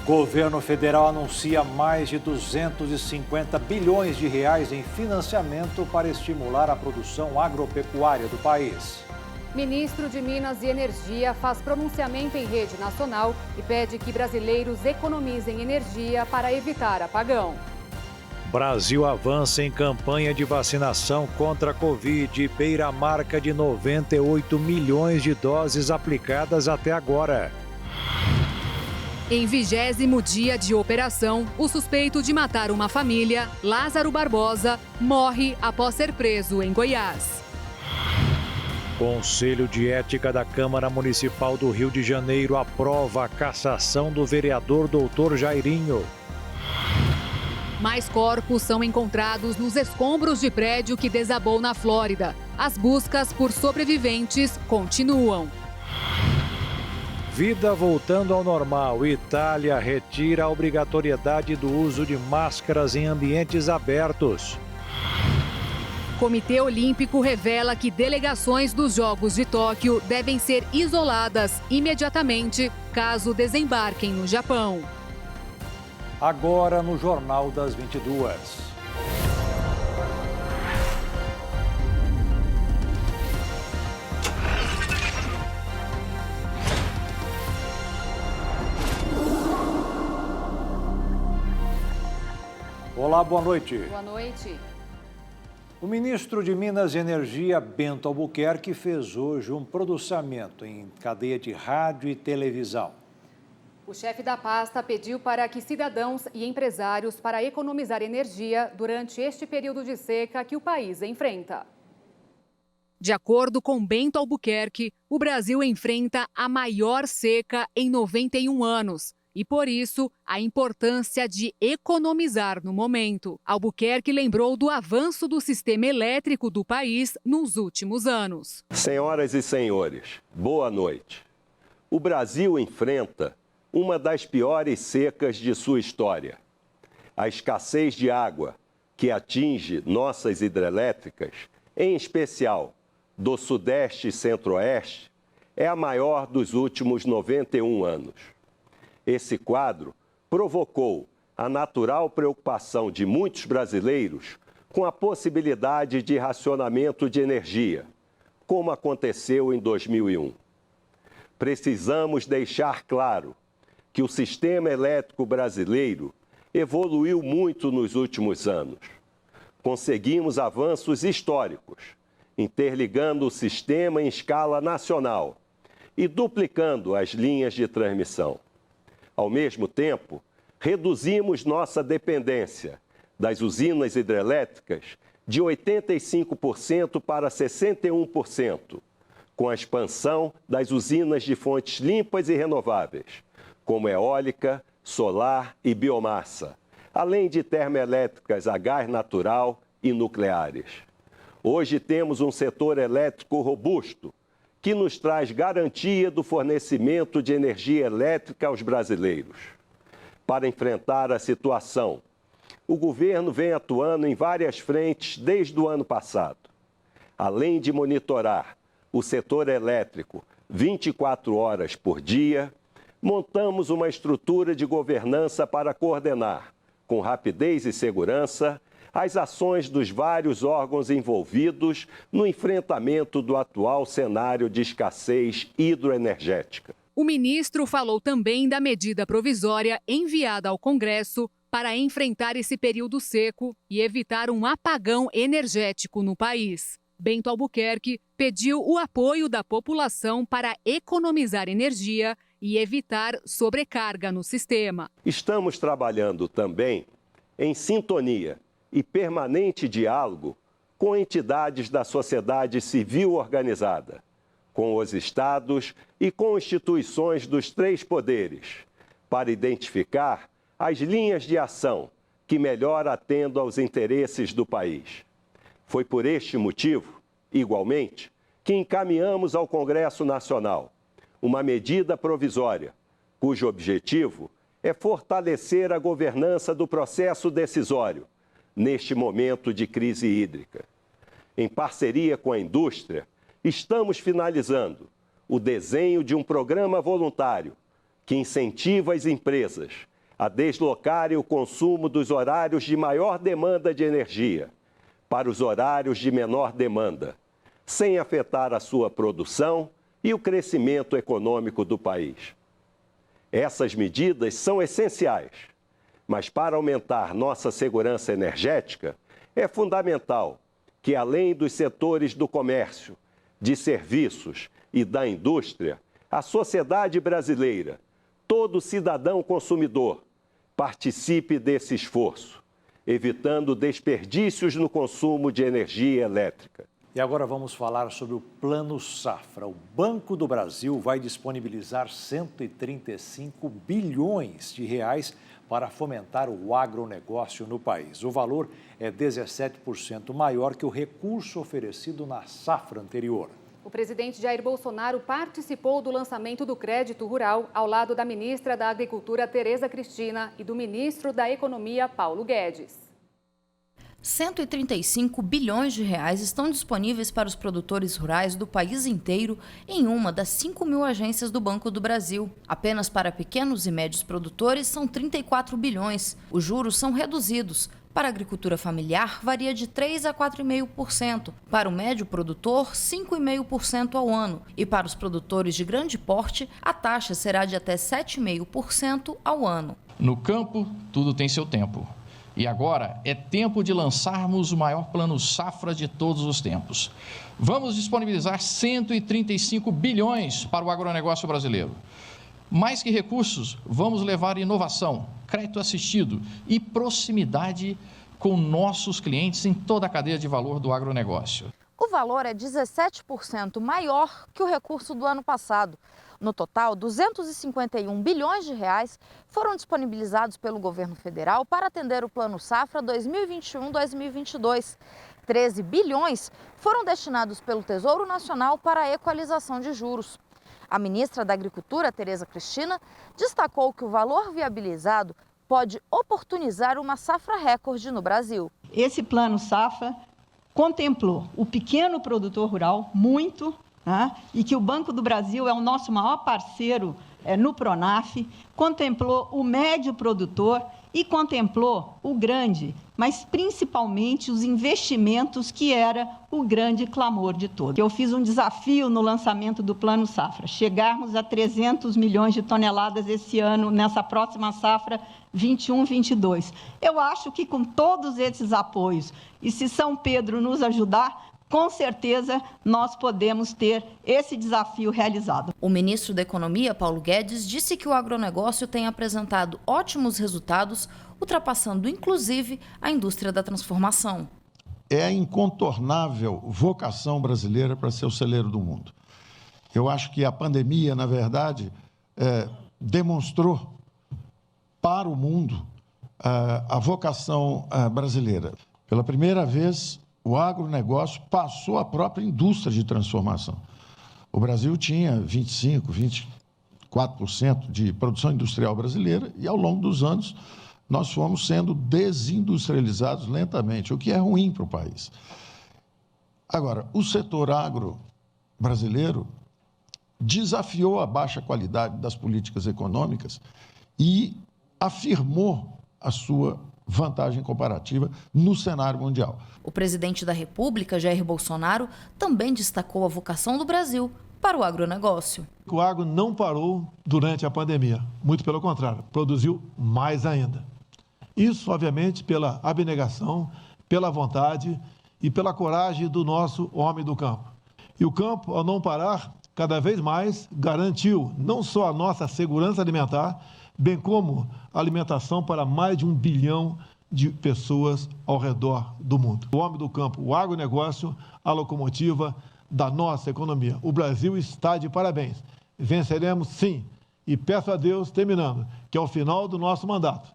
Governo federal anuncia mais de 250 bilhões de reais em financiamento para estimular a produção agropecuária do país. Ministro de Minas e Energia faz pronunciamento em rede nacional e pede que brasileiros economizem energia para evitar apagão. Brasil avança em campanha de vacinação contra a Covid e beira a marca de 98 milhões de doses aplicadas até agora. Em 20º dia de operação, o suspeito de matar uma família, Lázaro Barbosa, morre após ser preso em Goiás. Conselho de Ética da Câmara Municipal do Rio de Janeiro aprova a cassação do vereador Dr. Jairinho. Mais corpos são encontrados nos escombros de prédio que desabou na Flórida. As buscas por sobreviventes continuam. Vida voltando ao normal. Itália retira a obrigatoriedade do uso de máscaras em ambientes abertos. Comitê Olímpico revela que delegações dos Jogos de Tóquio devem ser isoladas imediatamente caso desembarquem no Japão. Agora no Jornal das 22. Olá, boa noite. Boa noite. O ministro de Minas e Energia, Bento Albuquerque, fez hoje um pronunciamento em cadeia de rádio e televisão. O chefe da pasta pediu para que cidadãos e empresários para economizar energia durante este período de seca que o país enfrenta. De acordo com Bento Albuquerque, o Brasil enfrenta a maior seca em 91 anos. E, por isso, a importância de economizar no momento. Albuquerque lembrou do avanço do sistema elétrico do país nos últimos anos. Senhoras e senhores, boa noite. O Brasil enfrenta uma das piores secas de sua história. A escassez de água que atinge nossas hidrelétricas, em especial do Sudeste e Centro-Oeste, é a maior dos últimos 91 anos. Esse quadro provocou a natural preocupação de muitos brasileiros com a possibilidade de racionamento de energia, como aconteceu em 2001. Precisamos deixar claro que o sistema elétrico brasileiro evoluiu muito nos últimos anos. Conseguimos avanços históricos, interligando o sistema em escala nacional e duplicando as linhas de transmissão. Ao mesmo tempo, reduzimos nossa dependência das usinas hidrelétricas de 85% para 61%, com a expansão das usinas de fontes limpas e renováveis, como eólica, solar e biomassa, além de termoelétricas a gás natural e nucleares. Hoje temos um setor elétrico robusto, que nos traz garantia do fornecimento de energia elétrica aos brasileiros. Para enfrentar a situação, o governo vem atuando em várias frentes desde o ano passado. Além de monitorar o setor elétrico 24 horas por dia, montamos uma estrutura de governança para coordenar, com rapidez e segurança, as ações dos vários órgãos envolvidos no enfrentamento do atual cenário de escassez hidroenergética. O ministro falou também da medida provisória enviada ao Congresso para enfrentar esse período seco e evitar um apagão energético no país. Bento Albuquerque pediu o apoio da população para economizar energia e evitar sobrecarga no sistema. Estamos trabalhando também em sintonia e permanente diálogo com entidades da sociedade civil organizada, com os estados e com instituições dos três poderes, para identificar as linhas de ação que melhor atendam aos interesses do país. Foi por este motivo, igualmente, que encaminhamos ao Congresso Nacional uma medida provisória, cujo objetivo é fortalecer a governança do processo decisório, neste momento de crise hídrica. Em parceria com a indústria, estamos finalizando o desenho de um programa voluntário que incentiva as empresas a deslocarem o consumo dos horários de maior demanda de energia para os horários de menor demanda, sem afetar a sua produção e o crescimento econômico do país. Essas medidas são essenciais, mas para aumentar nossa segurança energética, é fundamental que, além dos setores do comércio, de serviços e da indústria, a sociedade brasileira, todo cidadão consumidor, participe desse esforço, evitando desperdícios no consumo de energia elétrica. E agora vamos falar sobre o Plano Safra. O Banco do Brasil vai disponibilizar 135 bilhões de reais para fomentar o agronegócio no país. O valor é 17% maior que o recurso oferecido na safra anterior. O presidente Jair Bolsonaro participou do lançamento do crédito rural ao lado da ministra da Agricultura, Tereza Cristina, e do ministro da Economia, Paulo Guedes. 135 bilhões de reais estão disponíveis para os produtores rurais do país inteiro em uma das 5.000 agências do Banco do Brasil. Apenas para pequenos e médios produtores são 34 bilhões. Os juros são reduzidos. Para a agricultura familiar, varia de 3% a 4,5%. Para o médio produtor, 5,5% ao ano. E para os produtores de grande porte, a taxa será de até 7,5% ao ano. No campo, tudo tem seu tempo. E agora é tempo de lançarmos o maior plano safra de todos os tempos. Vamos disponibilizar 135 bilhões para o agronegócio brasileiro. Mais que recursos, vamos levar inovação, crédito assistido e proximidade com nossos clientes em toda a cadeia de valor do agronegócio. O valor é 17% maior que o recurso do ano passado. No total, 251 bilhões de reais foram disponibilizados pelo governo federal para atender o Plano Safra 2021-2022. 13 bilhões foram destinados pelo Tesouro Nacional para a equalização de juros. A ministra da Agricultura, Tereza Cristina, destacou que o valor viabilizado pode oportunizar uma safra recorde no Brasil. Esse Plano Safra contemplou o pequeno produtor rural muito, e que o Banco do Brasil é o nosso maior parceiro no Pronaf, contemplou o médio produtor e contemplou o grande, mas principalmente os investimentos, que era o grande clamor de todos. Eu fiz um desafio no lançamento do Plano Safra, chegarmos a 300 milhões de toneladas esse ano, nessa próxima safra 21-22. Eu acho que com todos esses apoios, e se São Pedro nos ajudar, com certeza nós podemos ter esse desafio realizado. O ministro da Economia, Paulo Guedes, disse que o agronegócio tem apresentado ótimos resultados, ultrapassando inclusive a indústria da transformação. É a incontornável vocação brasileira para ser o celeiro do mundo. Eu acho que a pandemia, na verdade, demonstrou para o mundo a vocação brasileira. Pela primeira vez, o agronegócio passou a própria indústria de transformação. O Brasil tinha 25%, 24% de produção industrial brasileira e, ao longo dos anos, nós fomos sendo desindustrializados lentamente, o que é ruim para o país. Agora, o setor agro brasileiro desafiou a baixa qualidade das políticas econômicas e afirmou a sua vantagem comparativa no cenário mundial. O presidente da República, Jair Bolsonaro, também destacou a vocação do Brasil para o agronegócio. O agro não parou durante a pandemia, muito pelo contrário, produziu mais ainda. Isso, obviamente, pela abnegação, pela vontade e pela coragem do nosso homem do campo. E o campo, ao não parar, cada vez mais garantiu não só a nossa segurança alimentar, bem como a alimentação para mais de 1 bilhão de pessoas ao redor do mundo. O homem do campo, o agronegócio, a locomotiva da nossa economia. O Brasil está de parabéns. Venceremos sim. E peço a Deus, terminando, que ao final do nosso mandato,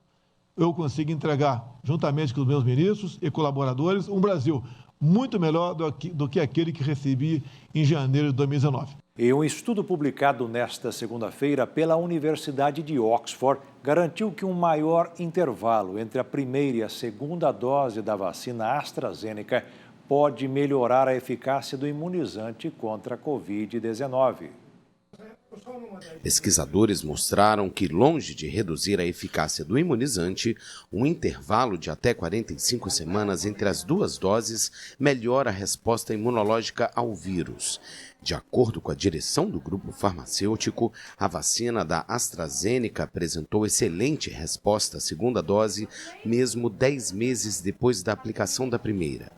eu consiga entregar, juntamente com os meus ministros e colaboradores, um Brasil muito melhor do que aquele que recebi em janeiro de 2019. E um estudo publicado nesta segunda-feira pela Universidade de Oxford garantiu que um maior intervalo entre a primeira e a segunda dose da vacina AstraZeneca pode melhorar a eficácia do imunizante contra a Covid-19. Pesquisadores mostraram que, longe de reduzir a eficácia do imunizante, um intervalo de até 45 semanas entre as duas doses melhora a resposta imunológica ao vírus. De acordo com a direção do grupo farmacêutico, a vacina da AstraZeneca apresentou excelente resposta à segunda dose, mesmo 10 meses depois da aplicação da primeira.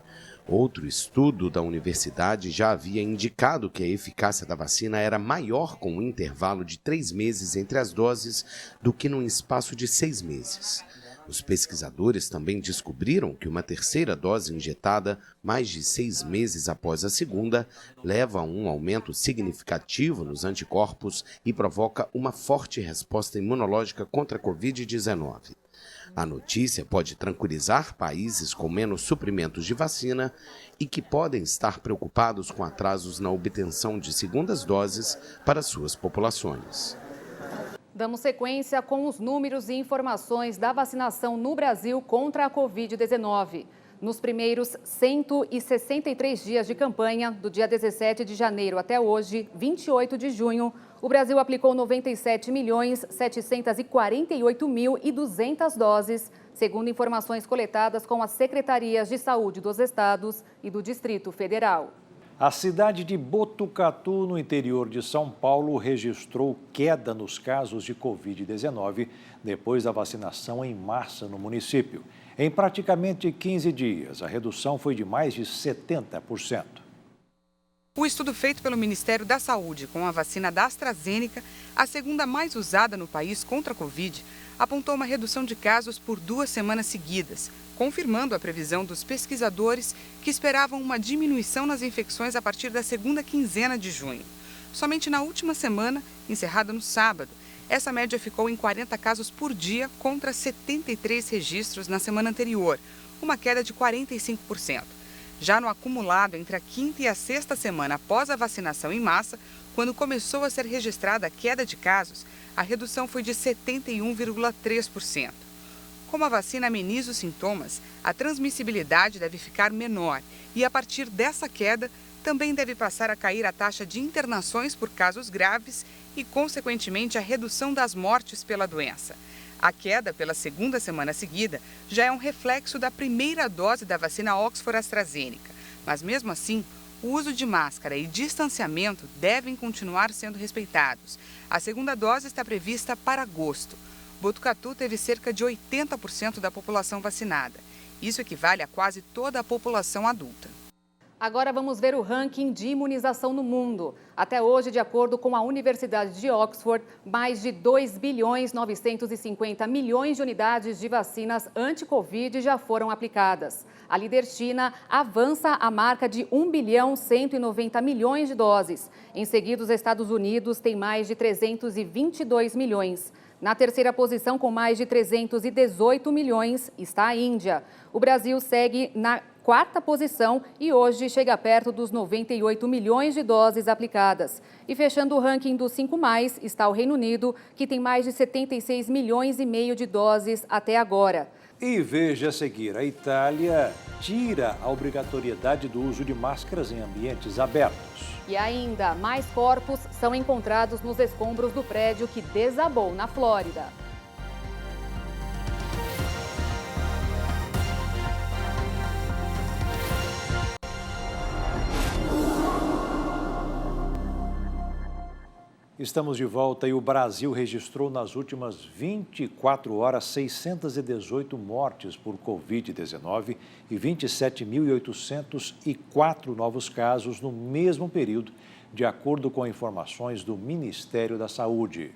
Outro estudo da universidade já havia indicado que a eficácia da vacina era maior com um intervalo de 3 meses entre as doses do que num espaço de 6 meses. Os pesquisadores também descobriram que uma terceira dose injetada mais de 6 meses após a segunda leva a um aumento significativo nos anticorpos e provoca uma forte resposta imunológica contra a Covid-19. A notícia pode tranquilizar países com menos suprimentos de vacina e que podem estar preocupados com atrasos na obtenção de segundas doses para suas populações. Damos sequência com os números e informações da vacinação no Brasil contra a Covid-19. Nos primeiros 163 dias de campanha, do dia 17 de janeiro até hoje, 28 de junho, o Brasil aplicou 97.748.200 doses, segundo informações coletadas com as secretarias de saúde dos estados e do Distrito Federal. A cidade de Botucatu, no interior de São Paulo, registrou queda nos casos de Covid-19 depois da vacinação em massa no município. Em praticamente 15 dias, a redução foi de mais de 70%. O estudo feito pelo Ministério da Saúde com a vacina da AstraZeneca, a segunda mais usada no país contra a Covid, apontou uma redução de casos por 2 semanas seguidas, confirmando a previsão dos pesquisadores que esperavam uma diminuição nas infecções a partir da segunda quinzena de junho. Somente na última semana, encerrada no sábado, essa média ficou em 40 casos por dia contra 73 registros na semana anterior, uma queda de 45%. Já no acumulado entre a quinta e a sexta semana após a vacinação em massa, quando começou a ser registrada a queda de casos, a redução foi de 71,3%. Como a vacina ameniza os sintomas, a transmissibilidade deve ficar menor e, a partir dessa queda, também deve passar a cair a taxa de internações por casos graves e, consequentemente, a redução das mortes pela doença. A queda pela segunda semana seguida já é um reflexo da primeira dose da vacina Oxford-AstraZeneca, mas mesmo assim, o uso de máscara e distanciamento devem continuar sendo respeitados. A segunda dose está prevista para agosto. Botucatu teve cerca de 80% da população vacinada. Isso equivale a quase toda a população adulta. Agora vamos ver o ranking de imunização no mundo. Até hoje, de acordo com a Universidade de Oxford, mais de 2,950 bilhões de unidades de vacinas anti-Covid já foram aplicadas. A líder China avança a marca de 1,190 bilhões de doses. Em seguida, os Estados Unidos têm mais de 322 milhões. Na terceira posição, com mais de 318 milhões, está a Índia. O Brasil segue na quarta posição e hoje chega perto dos 98 milhões de doses aplicadas. E fechando o ranking dos 5+, está o Reino Unido, que tem mais de 76 milhões e meio de doses até agora. E veja a seguir, a Itália tira a obrigatoriedade do uso de máscaras em ambientes abertos. E ainda, mais corpos são encontrados nos escombros do prédio que desabou na Flórida. Estamos de volta e o Brasil registrou nas últimas 24 horas 618 mortes por Covid-19 e 27.804 novos casos no mesmo período, de acordo com informações do Ministério da Saúde.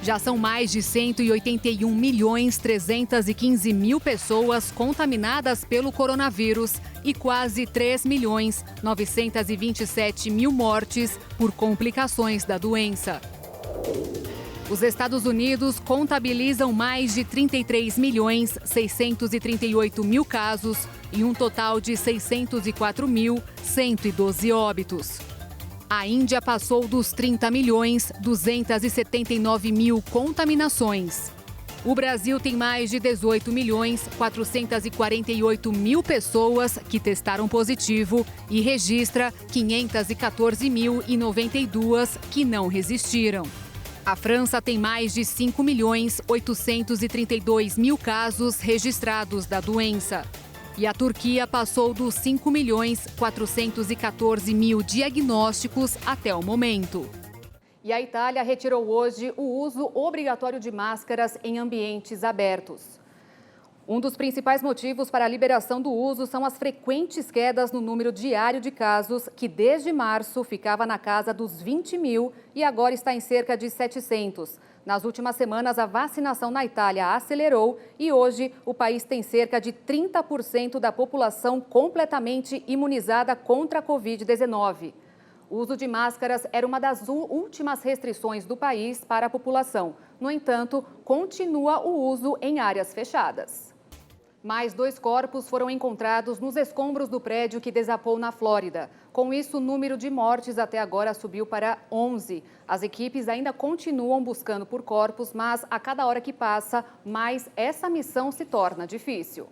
Já são mais de 181.315.000 pessoas contaminadas pelo coronavírus e quase 3.927.000 mortes por complicações da doença. Os Estados Unidos contabilizam mais de 33.638.000 casos e um total de 604.112 óbitos. A Índia passou dos 30.279.000 contaminações. O Brasil tem mais de 18.448.000 pessoas que testaram positivo e registra 514.092 que não resistiram. A França tem mais de 5.832.000 casos registrados da doença. E a Turquia passou dos 5.414.000 diagnósticos até o momento. E a Itália retirou hoje o uso obrigatório de máscaras em ambientes abertos. Um dos principais motivos para a liberação do uso são as frequentes quedas no número diário de casos, que desde março ficava na casa dos 20.000 e agora está em cerca de 700. Nas últimas semanas, a vacinação na Itália acelerou e hoje o país tem cerca de 30% da população completamente imunizada contra a Covid-19. O uso de máscaras era uma das últimas restrições do país para a população. No entanto, continua o uso em áreas fechadas. Mais 2 corpos foram encontrados nos escombros do prédio que desabou na Flórida. Com isso, o número de mortes até agora subiu para 11. As equipes ainda continuam buscando por corpos, mas a cada hora que passa, mais essa missão se torna difícil.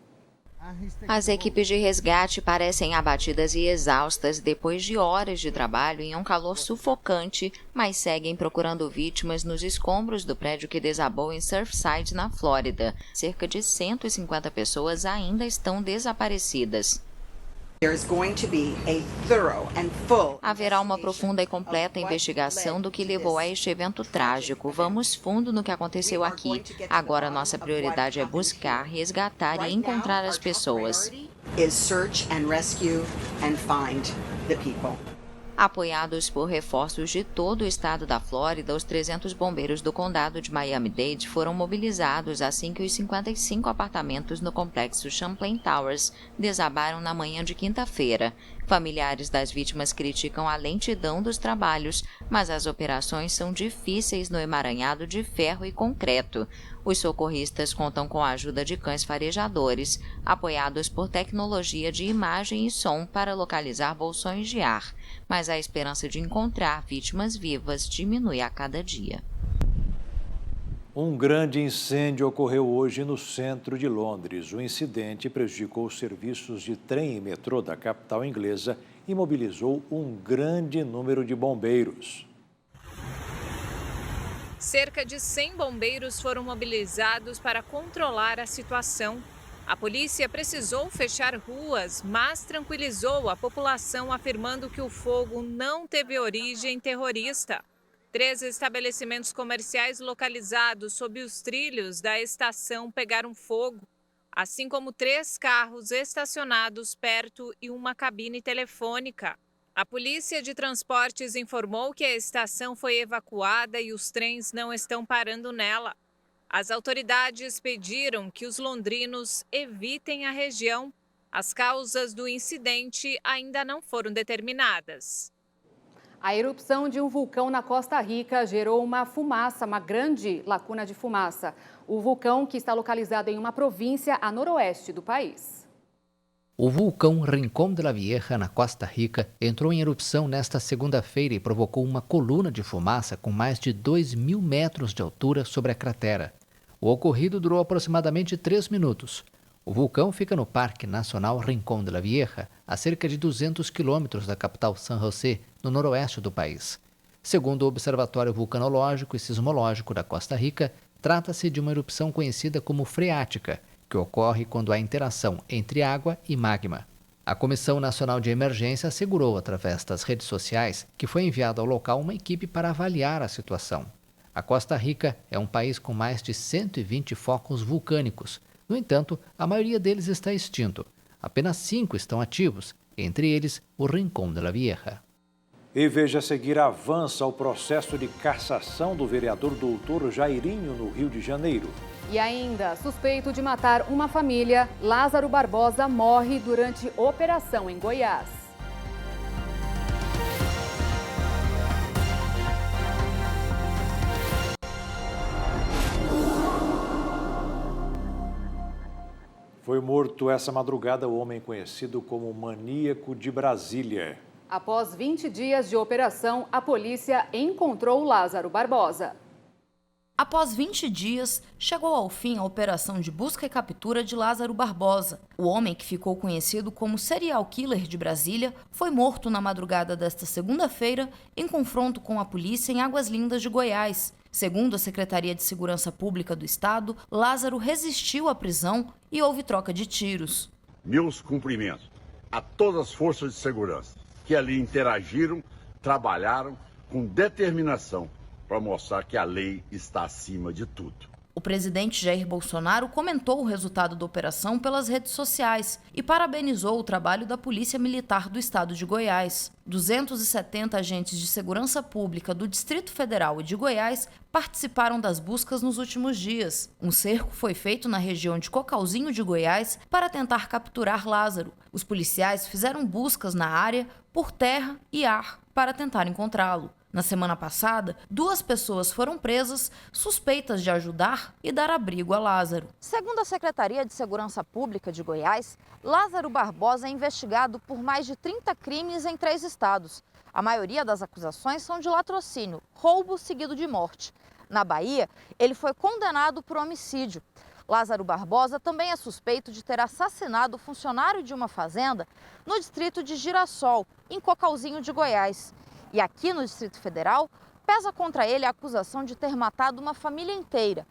As equipes de resgate parecem abatidas e exaustas depois de horas de trabalho em um calor sufocante, mas seguem procurando vítimas nos escombros do prédio que desabou em Surfside, na Flórida. Cerca de 150 pessoas ainda estão desaparecidas. Haverá uma profunda e completa investigação do que levou a este evento trágico. Vamos fundo no que aconteceu aqui. Agora nossa prioridade é buscar, resgatar e encontrar as pessoas. Apoiados por reforços de todo o estado da Flórida, os 300 bombeiros do condado de Miami-Dade foram mobilizados assim que os 55 apartamentos no complexo Champlain Towers desabaram na manhã de quinta-feira. Familiares das vítimas criticam a lentidão dos trabalhos, mas as operações são difíceis no emaranhado de ferro e concreto. Os socorristas contam com a ajuda de cães farejadores, apoiados por tecnologia de imagem e som para localizar bolsões de ar, mas a esperança de encontrar vítimas vivas diminui a cada dia. Um grande incêndio ocorreu hoje no centro de Londres. O incidente prejudicou os serviços de trem e metrô da capital inglesa e mobilizou um grande número de bombeiros. Cerca de 100 bombeiros foram mobilizados para controlar a situação. A polícia precisou fechar ruas, mas tranquilizou a população, afirmando que o fogo não teve origem terrorista. 3 estabelecimentos comerciais localizados sob os trilhos da estação pegaram fogo, assim como 3 carros estacionados perto e uma cabine telefônica. A Polícia de Transportes informou que a estação foi evacuada e os trens não estão parando nela. As autoridades pediram que os londrinos evitem a região. As causas do incidente ainda não foram determinadas. A erupção de um vulcão na Costa Rica gerou uma grande lacuna de fumaça. O vulcão, que está localizado em uma província a noroeste do país. O vulcão Rincón de la Vieja, na Costa Rica, entrou em erupção nesta segunda-feira e provocou uma coluna de fumaça com mais de 2.000 metros de altura sobre a cratera. O ocorrido durou aproximadamente 3 minutos. O vulcão fica no Parque Nacional Rincón de la Vieja, a cerca de 200 quilômetros da capital San José, no noroeste do país. Segundo o Observatório Vulcanológico e Sismológico da Costa Rica, trata-se de uma erupção conhecida como freática, que ocorre quando há interação entre água e magma. A Comissão Nacional de Emergência assegurou, através das redes sociais, que foi enviada ao local uma equipe para avaliar a situação. A Costa Rica é um país com mais de 120 focos vulcânicos. No entanto, a maioria deles está extinto. Apenas 5 estão ativos, entre eles o Rincón de la Vieja. E veja a seguir, avança o processo de cassação do vereador Doutor Jairinho no Rio de Janeiro. E ainda, suspeito de matar uma família, Lázaro Barbosa morre durante operação em Goiás. Foi morto essa madrugada o homem conhecido como Maníaco de Brasília. Após 20 dias de operação, a polícia encontrou Lázaro Barbosa. Após 20 dias, chegou ao fim a operação de busca e captura de Lázaro Barbosa. O homem, que ficou conhecido como serial killer de Brasília, foi morto na madrugada desta segunda-feira em confronto com a polícia em Águas Lindas de Goiás. Segundo a Secretaria de Segurança Pública do Estado, Lázaro resistiu à prisão e houve troca de tiros. Meus cumprimentos a todas as forças de segurança que ali interagiram, trabalharam com determinação para mostrar que a lei está acima de tudo. O presidente Jair Bolsonaro comentou o resultado da operação pelas redes sociais e parabenizou o trabalho da Polícia Militar do Estado de Goiás. 270 agentes de segurança pública do Distrito Federal e de Goiás participaram das buscas nos últimos dias. Um cerco foi feito na região de Cocalzinho de Goiás para tentar capturar Lázaro. Os policiais fizeram buscas na área por terra e ar para tentar encontrá-lo. Na semana passada, 2 pessoas foram presas, suspeitas de ajudar e dar abrigo a Lázaro. Segundo a Secretaria de Segurança Pública de Goiás, Lázaro Barbosa é investigado por mais de 30 crimes em 3 estados. A maioria das acusações são de latrocínio, roubo seguido de morte. Na Bahia, ele foi condenado por homicídio. Lázaro Barbosa também é suspeito de ter assassinado o funcionário de uma fazenda no distrito de Girassol, em Cocalzinho de Goiás. E aqui no Distrito Federal, pesa contra ele a acusação de ter matado uma família inteira,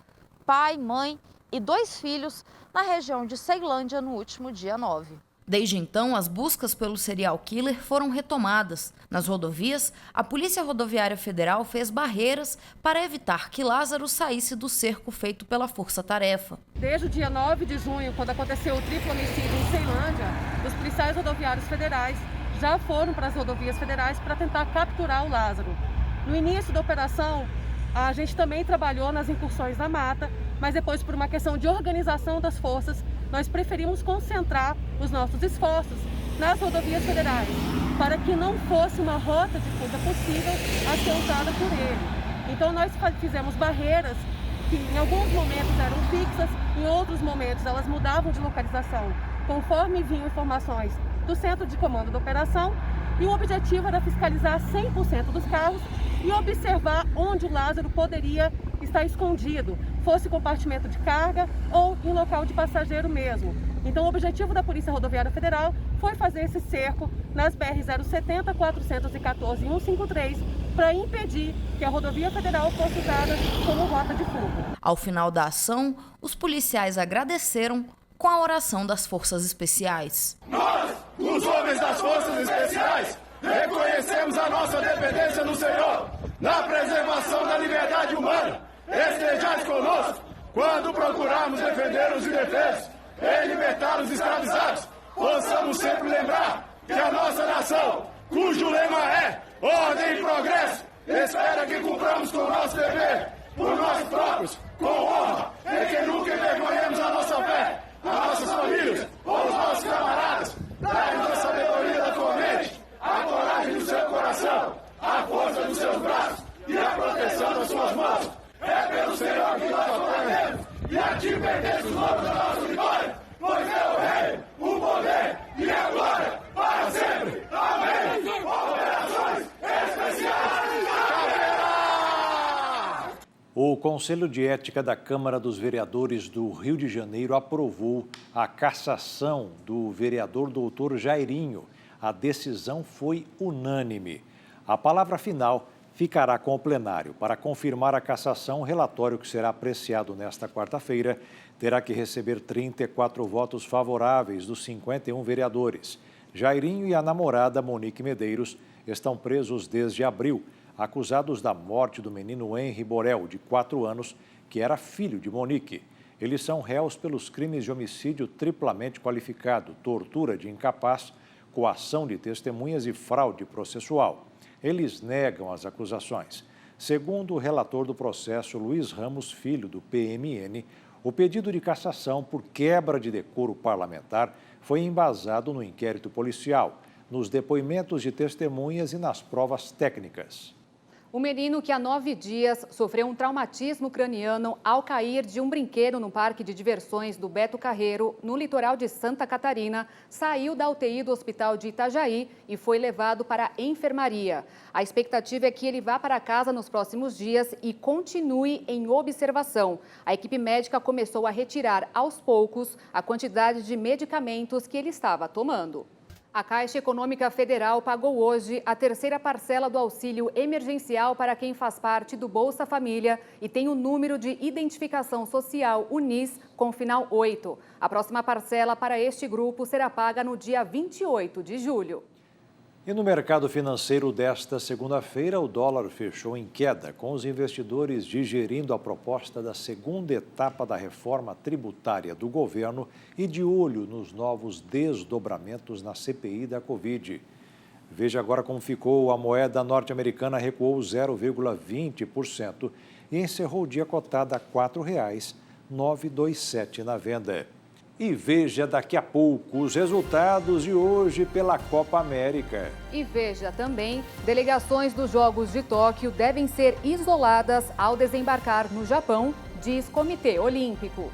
pai, mãe e 2 filhos, na região de Ceilândia no último dia 9. Desde então, as buscas pelo serial killer foram retomadas. Nas rodovias, a Polícia Rodoviária Federal fez barreiras para evitar que Lázaro saísse do cerco feito pela Força Tarefa. Desde o dia 9 de junho, quando aconteceu o triplo homicídio em Ceilândia, os policiais rodoviários federais já foram para as rodovias federais para tentar capturar o Lázaro. No início da operação, a gente também trabalhou nas incursões na mata, mas depois, por uma questão de organização das forças, nós preferimos concentrar os nossos esforços nas rodovias federais, para que não fosse uma rota de fuga possível a ser usada por ele. Então nós fizemos barreiras que em alguns momentos eram fixas, em outros momentos elas mudavam de localização, conforme vinham informações do centro de comando da operação, e o objetivo era fiscalizar 100% dos carros e observar onde o Lázaro poderia estar escondido, fosse compartimento de carga ou em local de passageiro mesmo. Então o objetivo da Polícia Rodoviária Federal foi fazer esse cerco nas BR-070, 414 e 153 para impedir que a rodovia federal fosse usada como rota de fuga. Ao final da ação, os policiais agradeceram com a oração das Forças Especiais. Nós, os homens das Forças Especiais, reconhecemos a nossa dependência no Senhor, na preservação da liberdade humana. Estejais conosco quando procurarmos defender os indefesos e libertar os escravizados. Possamos sempre lembrar que a nossa nação, cujo lema é ordem e progresso, espera que cumpramos com o nosso dever, por nós próprios, com honra, e que nunca envergonhemos a nossa fé, as nossas famílias ou os nossos camaradas. Dai-nos a sabedoria da tua mente, a coragem do seu coração, a força dos seus braços e a proteção das suas mãos. É pelo Senhor que nós ocorremos, e a ti pertence o nome da nossa vitória, pois é o Rei, o poder e a glória para sempre. Amém. Operações Especiais. O Conselho de Ética da Câmara dos Vereadores do Rio de Janeiro aprovou a cassação do vereador doutor Jairinho. A decisão foi unânime. A palavra final ficará com o plenário. Para confirmar a cassação, o relatório que será apreciado nesta quarta-feira terá que receber 34 votos favoráveis dos 51 vereadores. Jairinho e a namorada Monique Medeiros estão presos desde abril, acusados da morte do menino Henry Borel, de 4 anos, que era filho de Monique. Eles são réus pelos crimes de homicídio triplamente qualificado, tortura de incapaz, coação de testemunhas e fraude processual. Eles negam as acusações. Segundo o relator do processo, Luiz Ramos Filho, do PMN, o pedido de cassação por quebra de decoro parlamentar foi embasado no inquérito policial, nos depoimentos de testemunhas e nas provas técnicas. O menino, que há 9 dias sofreu um traumatismo craniano ao cair de um brinquedo no parque de diversões do Beto Carreiro, no litoral de Santa Catarina, saiu da UTI do hospital de Itajaí e foi levado para a enfermaria. A expectativa é que ele vá para casa nos próximos dias e continue em observação. A equipe médica começou a retirar aos poucos a quantidade de medicamentos que ele estava tomando. A Caixa Econômica Federal pagou hoje a 3ª parcela do auxílio emergencial para quem faz parte do Bolsa Família e tem o número de identificação social UNIS com final 8. A próxima parcela para este grupo será paga no dia 28 de julho. E no mercado financeiro desta segunda-feira, o dólar fechou em queda, com os investidores digerindo a proposta da segunda etapa da reforma tributária do governo e de olho nos novos desdobramentos na CPI da Covid. Veja agora como ficou. A moeda norte-americana recuou 0,20% e encerrou o dia cotada a R$ 4,927 na venda. E veja daqui a pouco os resultados de hoje pela Copa América. E veja também, delegações dos Jogos de Tóquio devem ser isoladas ao desembarcar no Japão, diz Comitê Olímpico.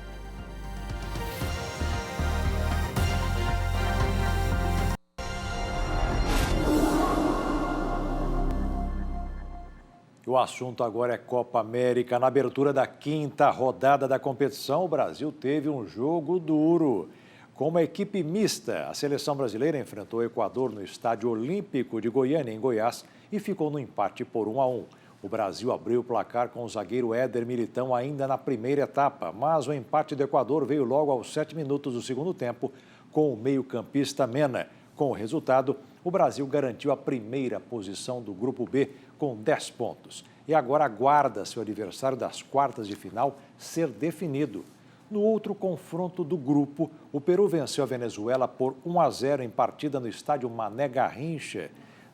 O assunto agora é Copa América. Na abertura da 5ª rodada da competição, o Brasil teve um jogo duro. Com uma equipe mista, a seleção brasileira enfrentou o Equador no Estádio Olímpico de Goiânia, em Goiás, e ficou no empate por 1-1. O Brasil abriu o placar com o zagueiro Éder Militão ainda na primeira etapa, mas o empate do Equador veio logo aos 7 minutos do segundo tempo, com o meio-campista Mena. Com o resultado, o Brasil garantiu a primeira posição do Grupo B com 10 pontos. E agora aguarda seu adversário das quartas de final ser definido. No outro confronto do grupo, o Peru venceu a Venezuela por 1-0 em partida no estádio Mané Garrincha,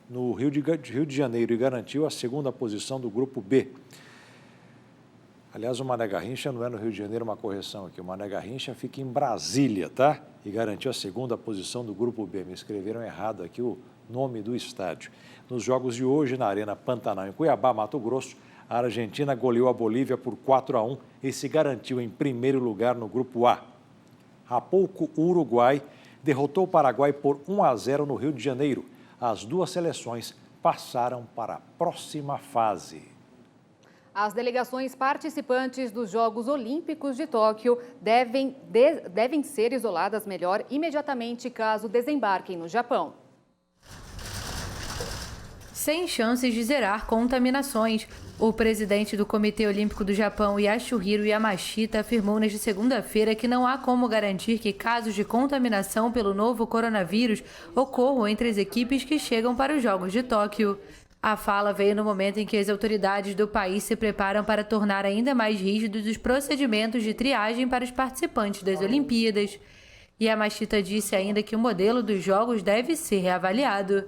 no Rio de Janeiro, e garantiu a segunda posição do Grupo B. Aliás, o Mané Garrincha não é no Rio de Janeiro, uma correção aqui. O Mané Garrincha fica em Brasília, tá? E garantiu a segunda posição do Grupo B. Me escreveram errado aqui o nome do estádio. Nos jogos de hoje, na Arena Pantanal, em Cuiabá, Mato Grosso, a Argentina goleou a Bolívia por 4-1 e se garantiu em primeiro lugar no Grupo A. Há pouco, o Uruguai derrotou o Paraguai por 1-0 no Rio de Janeiro. As duas seleções passaram para a próxima fase. As delegações participantes dos Jogos Olímpicos de Tóquio devem ser isoladas melhor imediatamente caso desembarquem no Japão. Sem chances de zerar contaminações, o presidente do Comitê Olímpico do Japão, Yasuhiro Yamashita, afirmou nesta segunda-feira que não há como garantir que casos de contaminação pelo novo coronavírus ocorram entre as equipes que chegam para os Jogos de Tóquio. A fala veio no momento em que as autoridades do país se preparam para tornar ainda mais rígidos os procedimentos de triagem para os participantes das Olimpíadas. Yamashita disse ainda que o modelo dos Jogos deve ser reavaliado.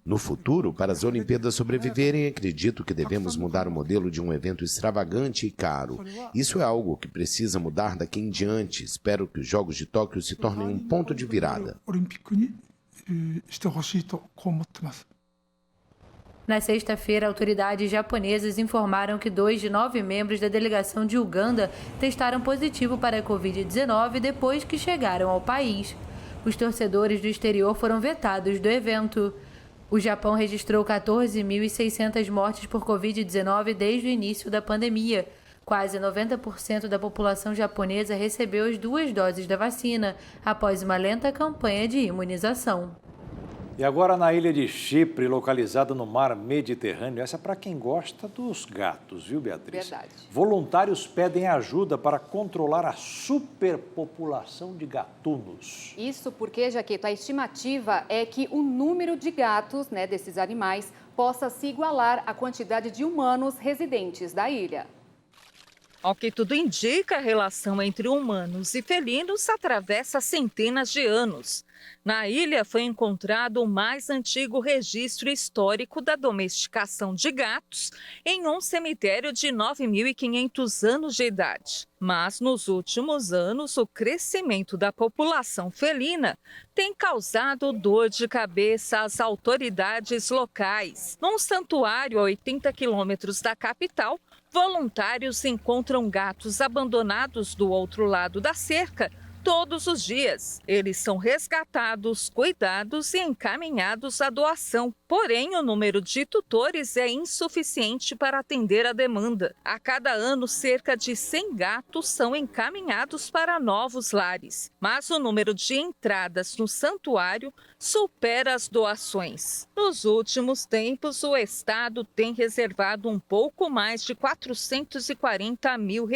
No futuro, para as Olimpíadas sobreviverem, acredito que devemos mudar o modelo de um evento extravagante e caro. Isso é algo que precisa mudar daqui em diante. Espero que os Jogos de Tóquio se tornem um ponto de virada. Na sexta-feira, autoridades japonesas informaram que 2 de 9 membros da delegação de Uganda testaram positivo para a Covid-19 depois que chegaram ao país. Os torcedores do exterior foram vetados do evento. O Japão registrou 14.600 mortes por Covid-19 desde o início da pandemia. Quase 90% da população japonesa recebeu as 2 doses da vacina, após uma lenta campanha de imunização. E agora na ilha de Chipre, localizada no mar Mediterrâneo, essa é para quem gosta dos gatos, viu, Beatriz? Verdade. Voluntários pedem ajuda para controlar a superpopulação de gatunos. Isso porque, Jaqueto, a estimativa é que o número de gatos, desses animais, possa se igualar à quantidade de humanos residentes da ilha. Ao que tudo indica, a relação entre humanos e felinos atravessa centenas de anos. Na ilha foi encontrado o mais antigo registro histórico da domesticação de gatos em um cemitério de 9.500 anos de idade. Mas nos últimos anos, o crescimento da população felina tem causado dor de cabeça às autoridades locais. Num santuário a 80 quilômetros da capital, voluntários encontram gatos abandonados do outro lado da cerca todos os dias. Eles são resgatados, cuidados e encaminhados à doação. Porém, o número de tutores é insuficiente para atender a demanda. A cada ano, cerca de 100 gatos são encaminhados para novos lares. Mas o número de entradas no santuário supera as doações. Nos últimos tempos, o Estado tem reservado um pouco mais de R$440 mil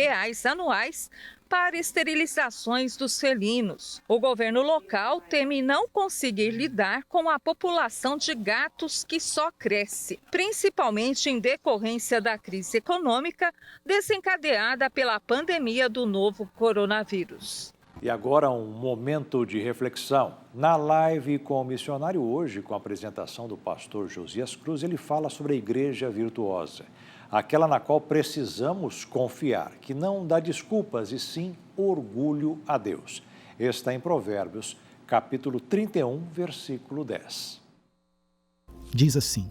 anuais para esterilizações dos felinos. O governo local teme não conseguir lidar com a população de gatos que só cresce, principalmente em decorrência da crise econômica desencadeada pela pandemia do novo coronavírus. E agora um momento de reflexão. Na live com o missionário hoje, com a apresentação do pastor Josias Cruz, ele fala sobre a igreja virtuosa. Aquela na qual precisamos confiar, que não dá desculpas e sim orgulho a Deus. Está em Provérbios, capítulo 31, versículo 10. Diz assim: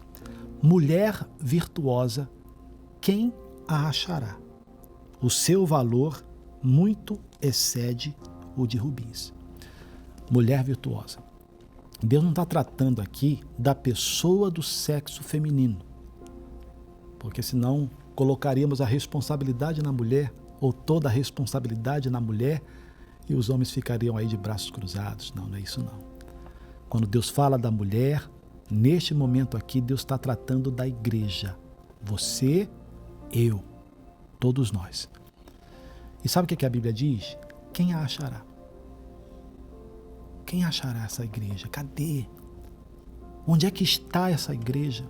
mulher virtuosa, quem a achará? O seu valor muito excede o de rubins. Mulher virtuosa. Deus não está tratando aqui da pessoa do sexo feminino, porque senão colocaríamos a responsabilidade na mulher, ou toda a responsabilidade na mulher, e os homens ficariam aí de braços cruzados. Não, não é isso não. Quando Deus fala da mulher, neste momento aqui, Deus está tratando da igreja. Você, eu, todos nós. E sabe o que a Bíblia diz? Quem a achará? Quem achará essa igreja? Cadê? Onde é que está essa igreja?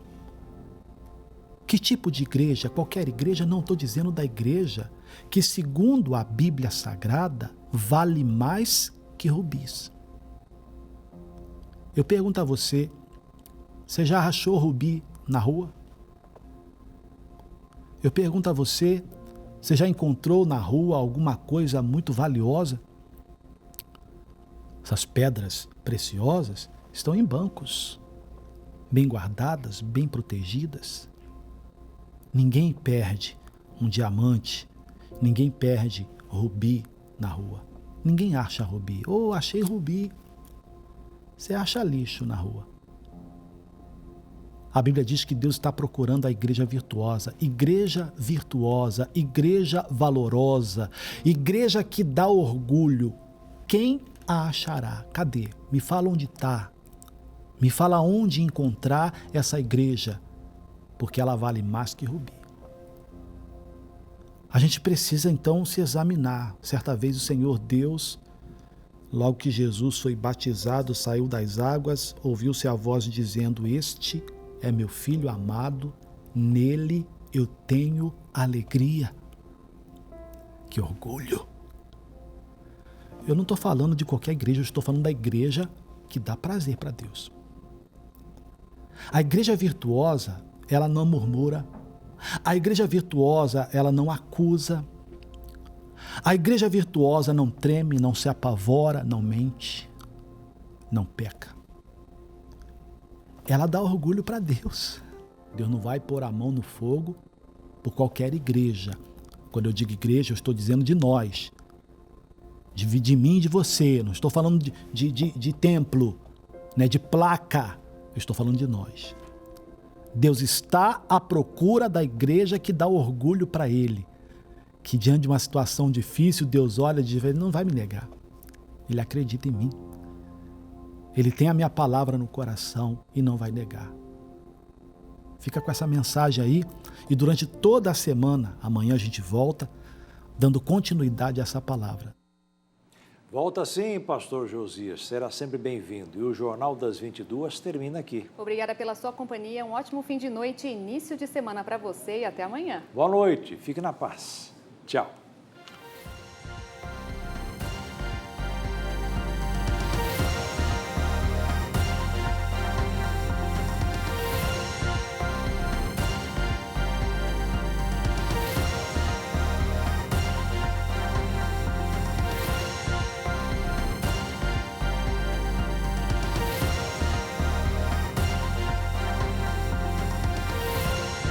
Que tipo de igreja? Qualquer igreja? Não estou dizendo da igreja que, segundo a Bíblia Sagrada, vale mais que rubis. Eu pergunto a você, você já achou rubi na rua? Eu pergunto a você, você já encontrou na rua alguma coisa muito valiosa? Essas pedras preciosas estão em bancos, bem guardadas, bem protegidas. Ninguém perde um diamante, ninguém perde rubi na rua. Ninguém acha rubi. Oh, achei rubi. Você acha lixo na rua. A Bíblia diz que Deus está procurando a igreja virtuosa, igreja valorosa, igreja que dá orgulho. Quem a achará? Cadê? Me fala onde está. Me fala onde encontrar essa igreja, porque ela vale mais que rubi. A gente precisa então se examinar. Certa vez o Senhor Deus, logo que Jesus foi batizado, saiu das águas, ouviu-se a voz dizendo: este é meu filho amado, nele eu tenho alegria. Que orgulho! Eu não estou falando de qualquer igreja, eu estou falando da igreja que dá prazer para Deus. A igreja virtuosa, ela não murmura. A igreja virtuosa, ela não acusa. A igreja virtuosa não treme, não se apavora, não mente, não peca. Ela dá orgulho para Deus. Deus não vai pôr a mão no fogo por qualquer igreja. Quando eu digo igreja, eu estou dizendo de nós. De mim e de você. Não estou falando de templo, né, de placa. Eu estou falando de nós. Deus está à procura da igreja que dá orgulho para Ele. Que diante de uma situação difícil, Deus olha e diz: Ele não vai me negar. Ele acredita em mim. Ele tem a minha palavra no coração e não vai negar. Fica com essa mensagem aí e durante toda a semana, amanhã a gente volta, dando continuidade a essa palavra. Volta sim, pastor Josias, será sempre bem-vindo. E o Jornal das 22 termina aqui. Obrigada pela sua companhia, um ótimo fim de noite e início de semana para você e até amanhã. Boa noite, fique na paz. Tchau.